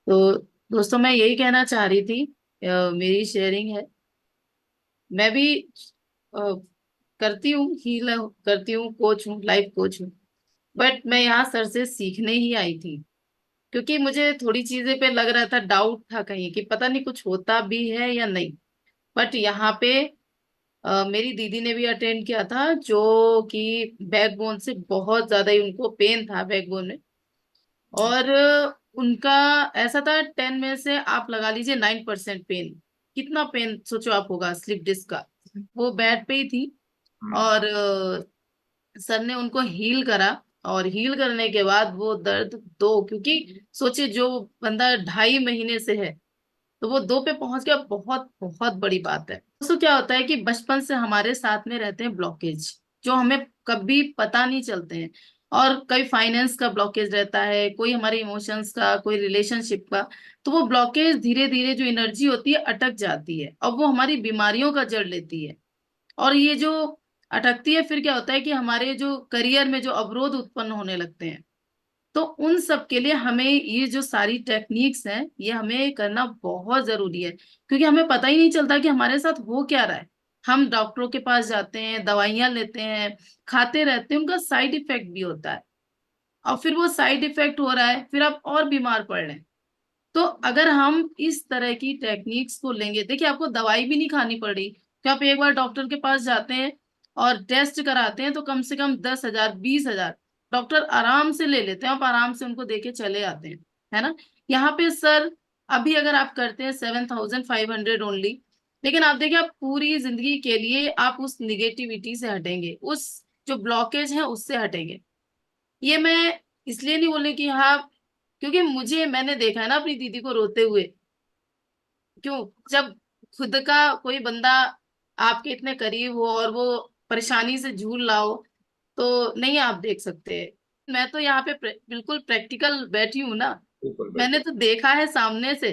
तो दोस्तों मैं यही कहना चाह रही थी, मेरी शेयरिंग है। मैं भी अ, करती हूँ, हील करती हूँ, कोच हूँ, लाइफ कोच हूँ। बट मैं यहाँ सर से सीखने ही आई थी, क्योंकि मुझे थोड़ी चीजें पे लग रहा था, डाउट था कहीं कि पता नहीं कुछ होता भी है या नहीं। बट यहाँ पे मेरी दीदी ने भी अटेंड किया था, जो कि बैकबोन से बहुत ज्यादा ही उनको पेन था बैकबोन में। और उनका ऐसा था, 10 में से आप लगा लीजिए 9% पेन। कितना पेन सोचो आप होगा स्लिप डिस्क का। वो बेड पे ही थी। हम्म। और सर ने उनको हील करा। और हील करने के बाद वो दर्द दो, क्योंकि सोचिए जो बंदा 2.5 महीने से है, तो वो 2 पे पहुंच गया, बहुत बहुत बड़ी बात है। दोस्तों क्या होता है कि बचपन से हमारे साथ में रहते हैं ब्लॉकेज, जो हमें कभी पता नहीं चलते हैं। और कई फाइनेंस का ब्लॉकेज रहता है, कोई हमारे इमोशंस का, कोई रिलेशनशिप का। तो वो ब्लॉकेज धीरे धीरे जो एनर्जी होती है अटक जाती है, और वो हमारी बीमारियों का जड़ लेती है। और ये जो अटकती है, फिर क्या होता है कि हमारे जो करियर में जो अवरोध उत्पन्न होने लगते हैं। तो उन सब के लिए हमें ये जो सारी टेक्निक्स हैं, ये हमें करना बहुत जरूरी है, क्योंकि हमें पता ही नहीं चलता कि हमारे साथ हो क्या रहा है। हम डॉक्टरों के पास जाते हैं, दवाइयां लेते हैं, खाते रहते हैं, उनका साइड इफेक्ट भी होता है। और फिर वो साइड इफेक्ट हो रहा है, फिर आप और बीमार पड़ रहे हैं। तो अगर हम इस तरह की टेक्निक्स को लेंगे, देखिए आपको दवाई भी नहीं खानी पड़ रही, कि आप एक बार डॉक्टर के पास जाते हैं और टेस्ट कराते हैं, तो कम से कम 10,000 20,000 डॉक्टर आराम से ले लेते हैं, आप आराम से उनको देके चले आते हैं, है ना। यहाँ पे सर, अभी अगर आप करते हैं 7,500 ओनली, लेकिन आप देखिए आप पूरी जिंदगी के लिए आप उस निगेटिविटी से हटेंगे, उस जो ब्लॉकेज है उससे हटेंगे। ये मैं इसलिए नहीं बोल रही कि हाँ, क्योंकि मैंने देखा है ना अपनी दीदी को रोते हुए। क्यों? जब खुद का कोई बंदा आपके इतने करीब हो और वो परेशानी से जूझ रहा हो, तो नहीं आप देख सकते। मैं तो यहाँ पे बिल्कुल प्रैक्टिकल बैठी हूँ ना। बिल्कुल मैंने बिल्कुल। तो देखा है सामने से।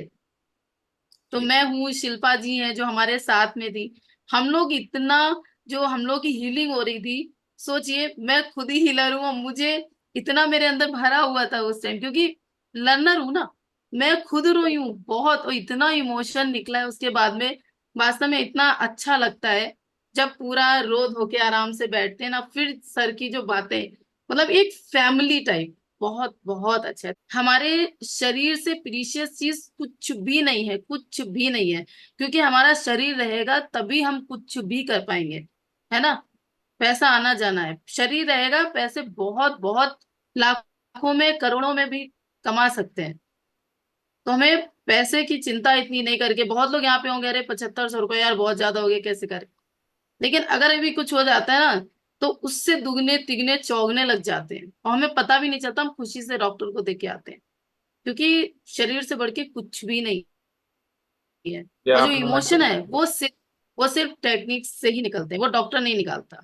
तो जी। मैं हूँ, शिल्पा जी हैं जो हमारे साथ में थी। हम लोग इतना, जो हम लोग की हीलिंग हो रही थी, सोचिए मैं खुद ही हीलर हूँ, और मुझे इतना मेरे अंदर भरा हुआ था उस टाइम, क्योंकि लर्नर हूं ना। मैं खुद रोई हूँ बहुत, और इतना इमोशन निकला है उसके बाद में। वास्तव में इतना अच्छा लगता है जब पूरा रो धो के आराम से बैठते हैं ना, फिर सर की जो बातें, मतलब एक फैमिली टाइप। बहुत बहुत अच्छा है। हमारे शरीर से प्रीशियस चीज कुछ भी नहीं है, कुछ भी नहीं है। क्योंकि हमारा शरीर रहेगा तभी हम कुछ भी कर पाएंगे, है ना। पैसा आना जाना है, शरीर रहेगा, पैसे बहुत बहुत लाखों में, करोड़ों में भी कमा सकते हैं। तो हमें पैसे की चिंता इतनी नहीं करके, बहुत लोग यहाँ पे होंगे, अरे 7,500 रुपये यार बहुत ज्यादा हो गए, कैसे करें। लेकिन अगर अभी कुछ हो जाता है ना, तो उससे दुगने तिगने चौगने लग जाते हैं, और हमें पता भी नहीं चलता, हम खुशी से डॉक्टर को देके आते हैं। क्योंकि शरीर से बढ़ के कुछ भी नहीं है। ये और जो आपने इमोशन है, वो सिर्फ टेक्निक से ही निकलते हैं, वो डॉक्टर नहीं निकालता।